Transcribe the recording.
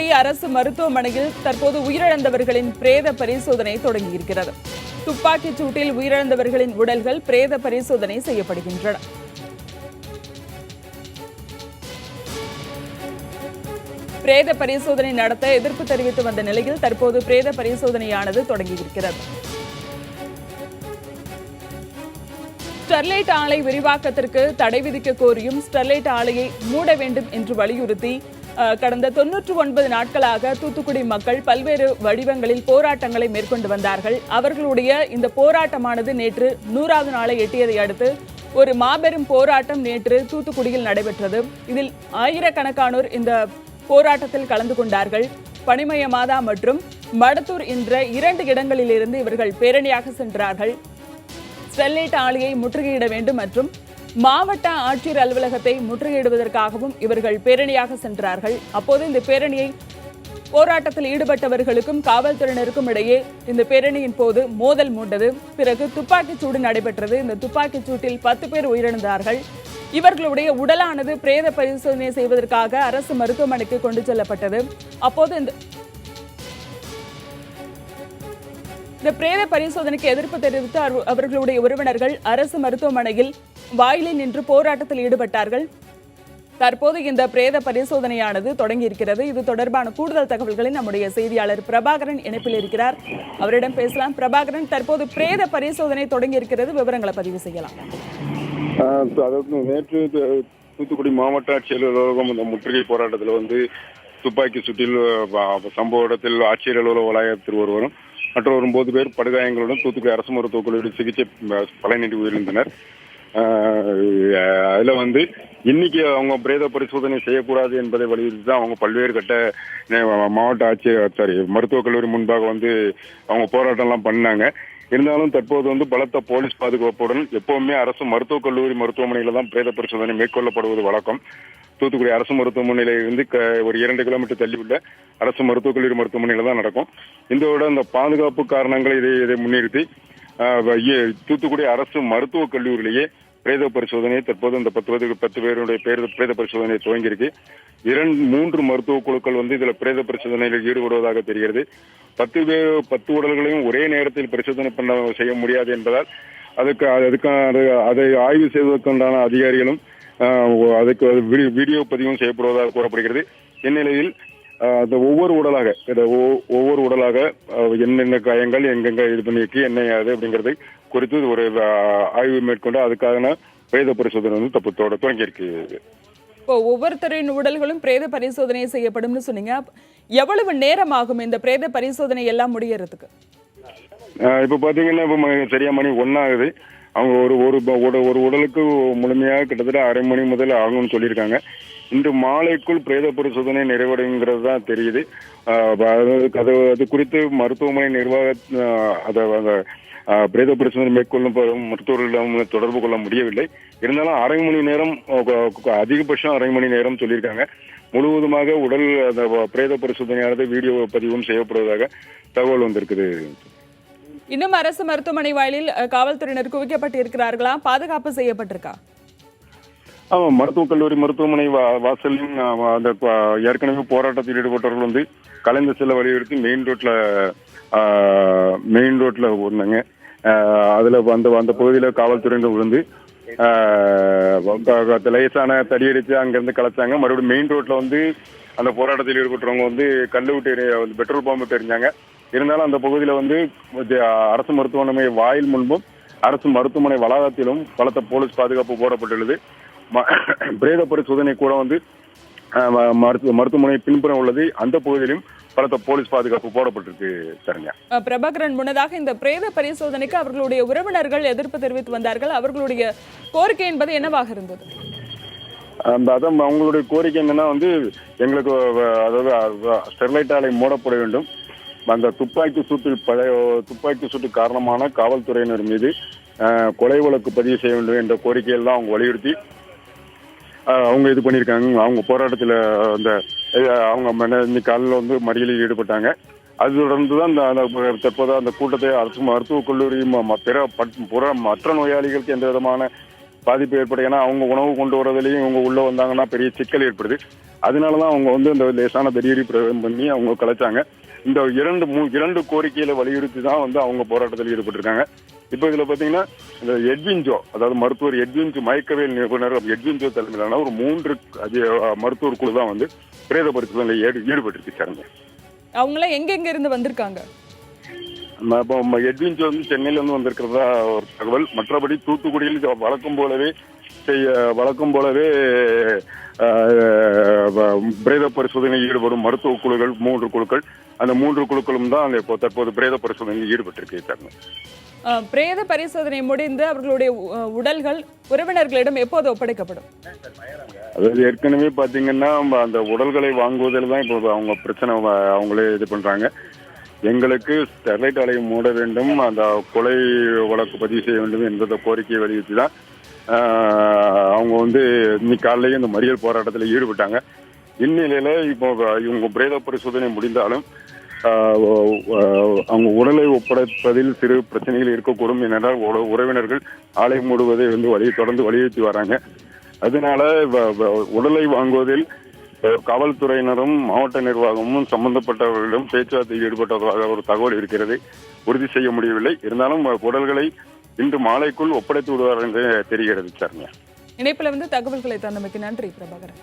தூத்துக்குடி அரசு மருத்துவமனையில் தற்போது உயிரிழந்தவர்களின் பிரேத பரிசோதனை தொடங்கியிருக்கிறது. துப்பாக்கிச் சூட்டில் உயிரிழந்தவர்களின் உடல்கள் பிரேத பரிசோதனை செய்யப்படுகின்றன. பிரேத பரிசோதனை நடத்த எதிர்ப்பு தெரிவித்து வந்த நிலையில் தற்போது பிரேத பரிசோதனையானது தொடங்கியிருக்கிறது. ஸ்டெர்லைட் ஆலை விரிவாக்கத்திற்கு தடை விதிக்க கோரியும் ஸ்டெர்லைட் ஆலையை மூட வேண்டும் என்று வலியுறுத்தி கடந்த 99 நாட்களாக தூத்துக்குடி மக்கள் பல்வேறு வடிவங்களில் போராட்டங்களை மேற்கொண்டு வந்தார்கள். அவர்களுடைய இந்த போராட்டமானது நேற்று 100வது நாளை எட்டியதை அடுத்து ஒரு மாபெரும் போராட்டம் நேற்று தூத்துக்குடியில் நடைபெற்றது. இதில் ஆயிரக்கணக்கானோர் இந்த போராட்டத்தில் கலந்து கொண்டார்கள். பனிமய மாதா மற்றும் மடத்தூர் என்ற 2 இடங்களிலிருந்து இவர்கள் பேரணியாக சென்றார்கள். ஸ்டெர்லைட் ஆலையை முற்றுகையிட வேண்டும் மற்றும் மாவட்ட ஆட்சியர் அலுவலகத்தை முற்றுகையிடுவதற்காகவும் இவர்கள் பேரணியாக சென்றார்கள். அப்போது இந்த பேரணியை போராட்டத்தில் ஈடுபட்டவர்களுக்கும் காவல்துறையினருக்கும் இடையே இந்த பேரணியின் போது மோதல் மூண்டது. பிறகு துப்பாக்கிச் சூடு நடைபெற்றது. இந்த துப்பாக்கிச் சூட்டில் 10 பேர் உயிரிழந்தார்கள். இவர்களுடைய உடலானது பிரேத பரிசோதனை செய்வதற்காக அரசு மருத்துவமனைக்கு கொண்டு செல்லப்பட்டது. அப்போது இந்த பிரேத பரிசோதனைக்கு எதிர்ப்பு தெரிவித்து அவர்களுடைய உறவினர்கள் அரசு மருத்துவமனையில் வாயிலில் நின்று போராட்டத்தில் ஈடுபட்டார்கள். தற்போது இந்த பிரேத பரிசோதனையானது தொடங்கியிருக்கிறது. இது தொடர்பான கூடுதல் தகவல்களை நம்முடைய செய்தியாளர் பிரபாகரன் இணைப்பில் இருக்கிறார். அவரிடம் பேசலாம். பிரபாகரன், தற்போது பிரேத பரிசோதனை தொடங்கியிருக்கிறது, விவரங்களை பதிவு செய்யலாம். அதாவது நேற்று தூத்துக்குடி மாவட்ட ஆட்சியர் அலுவலகம் இந்த முற்றுகை போராட்டத்தில் துப்பாக்கி சூட்டில் சம்பவ இடத்தில் ஆட்சியர் அலுவலக வளாகத்தில் ஒருவரும் மற்றொரு 9 பேர் படுகாயங்களுடன் தூத்துக்குடி அரசு மருத்துவக் கல்லூரி சிகிச்சை பலனின்றி உயிரிழந்தனர். அதுல இன்னைக்கு அவங்க பிரேத பரிசோதனை செய்யக்கூடாது என்பதை வலியுறுத்தி தான் அவங்க பல்வேறு கட்ட மாவட்ட ஆட்சியர் மருத்துவக் கல்லூரி முன்பாக அவங்க போராட்டம் எல்லாம் பண்ணாங்க. இருந்தாலும் தற்போது பலத்த போலீஸ் பாதுகாப்புடன் எப்பவுமே அரசு மருத்துவக் கல்லூரி மருத்துவமனையில தான் பிரேத பரிசோதனை மேற்கொள்ளப்படுவது வழக்கம். தூத்துக்குடி அரசு மருத்துவமனையில இருந்து ஒரு 2 கிலோமீட்டர் தள்ளி உள்ள அரசு மருத்துவக் கல்லூரி மருத்துவமனையில தான் நடக்கும். இதோட இந்த பாதுகாப்பு காரணங்கள் இதை முன்னிறுத்தி தூத்துக்குடி அரசு மருத்துவக் கல்லூரியிலேயே பிரேத பரிசோதனையை தற்போது இந்த 10 பேருடைய பிரேத பரிசோதனை துவங்கியிருக்கு. 3 மருத்துவ குழுக்கள் இதுல பிரேத பரிசோதனையில் ஈடுபடுவதாக தெரிகிறது. 10 உடல்களையும் ஒரே நேரத்தில் பரிசோதனை செய்ய முடியாது என்பதால் அதை ஆய்வு செய்வதற்குண்டான அதிகாரிகளும் அதுக்கு வீடியோ பதிவும் செய்யப்படுவதாக கூறப்படுகிறது. இந்நிலையில் ஒவ்வொரு உடலாக என்னென்ன காயங்கள் எங்கெங்க இது பண்ணிருக்கு என்ன அது அப்படிங்கறது குறித்து ஒரு ஆய்வு மேற்கொண்டு அதுக்கான பிரேத பரிசோதனை தொடங்கியிருக்கு. இப்போ ஒவ்வொருத்தரின் உடல்களும் பிரேத பரிசோதனை செய்யப்படும்னு சொன்னீங்க. எவ்வளவு நேரம் ஆகும் இந்த பிரேத பரிசோதனை எல்லாம் முடியறதுக்கு? இப்ப பாத்தீங்கன்னா சரியா மணி 1 ஆகுது. அவங்க ஒரு உடலுக்கு முழுமையாக கிட்டத்தட்ட அரை மணி முதல் ஆகும்னு சொல்லியிருக்காங்க. இன்று மாலைக்குள் பிரேத பரிசோதனை நிறைவடைங்கிறது தான் தெரியுது. அது குறித்து மருத்துவமனை நிர்வாக பிரேத பரிசோதனை மேற்கொள்ளும் மருத்துவர்களிடம் தொடர்பு கொள்ள முடியவில்லை. இருந்தாலும் அரை மணி நேரம், அதிகபட்சம் அரை மணி நேரம் சொல்லியிருக்காங்க. முழுவதுமாக உடல் பிரேத பரிசோதனையானது வீடியோ பதிவும் செய்யப்படுவதாக தகவல் வந்திருக்குது. இன்னும் அரசு மருத்துவமனை வாயிலில் காவல்துறையினர் குவிக்கப்பட்டிருக்கிறார்களா? பாதுகாப்பு செய்யப்பட்டிருக்கா? ஆமா, மருத்துவக் கல்லூரி மருத்துவமனை வாசலின் ஏற்கனவே போராட்டத்தில் ஈடுபட்டவர்கள் கலைந்த செல்ல வலியுறுத்தி மெயின் ரோட்ல இருந்தாங்க. அதுல அந்த பகுதியில காவல்துறையினர் லேசான தடியடிச்சு அங்கிருந்து கலைச்சாங்க. மறுபடியும் மெயின் ரோட்ல அந்த போராட்டத்தில் ஈடுபட்டவங்க கல்லு விட்டு பெட்ரோல் பம்பு தெரிஞ்சாங்க. இருந்தாலும் அந்த பகுதியில அரசு மருத்துவமனை வாயில் முன்பும் அரசு மருத்துவமனை வளாகத்திலும் பலத்த போலீஸ் பாதுகாப்பு போடப்பட்டுள்ளது. பிரேத பரிசோதனை கூட மருத்துவமனை பின்புறம் உள்ளது. அந்த பகுதியிலும் பலத்த போலீஸ் பாதுகாப்பு போடப்பட்டிருக்கு. சரிங்க பிரபாகரன், முன்னதாக இந்த பிரேத பரிசோதனைக்கு அவர்களுடைய உறவினர்கள் எதிர்ப்பு தெரிவித்து வந்தார்கள். அவர்களுடைய கோரிக்கை என்பது என்னவாக இருந்தது? அதான் அவங்களுடைய கோரிக்கை என்னன்னா எங்களுக்கு ஸ்டெர்லைட் ஆலை மூடப்பட வேண்டும். அந்த துப்பாக்கி சூட்டு காரணமான காவல்துறையினர் மீது கொலை வழக்கு பதிவு செய்ய வேண்டும் என்ற கோரிக்கையில் தான் அவங்க வலியுறுத்தி அவங்க இது பண்ணியிருக்காங்க. அவங்க போராட்டத்தில் அவங்க இன்னைக்கு காலையில் மறியலில் ஈடுபட்டாங்க. அது தொடர்ந்து தான் தற்போது அந்த கூட்டத்தை அரசு மருத்துவக் கல்லூரி மற்ற நோயாளிகளுக்கு எந்த விதமான பாதிப்பு ஏற்படும். ஏன்னா அவங்க உணவு கொண்டு வரதுலையும் இவங்க உள்ள வந்தாங்கன்னா பெரிய சிக்கல் ஏற்படுது. அதனாலதான் அவங்க வந்து இந்த லேசான வெறியடி பிரயோகம் பண்ணி அவங்க கலைச்சாங்க. இந்த இரண்டு கோரிக்கையில வலியுறுத்தி தான் வந்து அவங்க போராட்டத்தில் ஈடுபட்டிருக்காங்க. இப்ப இதுல பாத்தீங்கன்னா இந்த எட்வின்ஜோ, அதாவது மருத்துவர் எட்வின்ஜோ, மயக்கவியல் நிபுணர் எட்வின்ஜோ தலைமையிலான ஒரு 3 மருத்துவர் குழு தான் வந்து பிரேத பரிசோதனையில் ஈடுபட்டிருக்கு சாருங்க. அவங்களாம் எங்கெங்க இருந்து வந்திருக்காங்க? எட்வின்ஜோ வந்து சென்னையில இருந்து வந்திருக்கிறதா ஒரு தகவல். மற்றபடி தூத்துக்குடியில் வழக்கம் போலவே பிரேத பரிசோதனையில் ஈடுபடும் மருத்துவ குழுக்கள் 3 குழுக்கள், அந்த 3 குழுக்களும் தான் தற்போது பிரேத பரிசோதனையில் ஈடுபட்டிருக்கு. பிரேத பரிசோதனை முடிந்து அவர்களுடைய உடல்கள் உறவினர்களிடம் எப்போது ஒப்படைக்கப்படும்? அதாவது ஏற்கனவே பாத்தீங்கன்னா அந்த உடல்களை வாங்குவதில் தான் இப்போ அவங்க பிரச்சனை அவங்களே இது பண்றாங்க. எங்களுக்கு ஸ்டெர்லைட் ஆலையை மூட வேண்டும், அந்த கொலை வழக்கு பதிவு செய்ய வேண்டும் என்பதை கோரிக்கையை வலியுறுத்தி தான் அவங்க வந்து இன்னைக்கு காலையிலேயே இந்த மறியல் போராட்டத்தில் ஈடுபட்டாங்க. இந்நிலையில இப்போ இவங்க பிரேத பரிசோதனை முடிந்தாலும் அவங்க உடலை ஒப்படைப்பதில் சிறு பிரச்சனைகள் இருக்கக்கூடும் என்றால் உறவினர்கள் ஆலை மூடுவதை வந்து தொடர்ந்து வலியுறுத்தி வராங்க. அதனால உடலை வாங்குவதில் காவல்துறையினரும் மாவட்ட நிர்வாகமும் சம்பந்தப்பட்டவர்களிடம் பேச்சுவார்த்தையில் ஈடுபட்டதாக ஒரு தகவல் இருக்கிறது. உறுதி செய்ய முடியவில்லை. இருந்தாலும் உடல்களை இன்று மாலைக்குள் ஒப்படைத்து விடுவார் என்று தெரிகிறது. சார், இணைப்பில் வந்து தகவல்களை தந்தமைக்கு நன்றி பிரபாகரன்.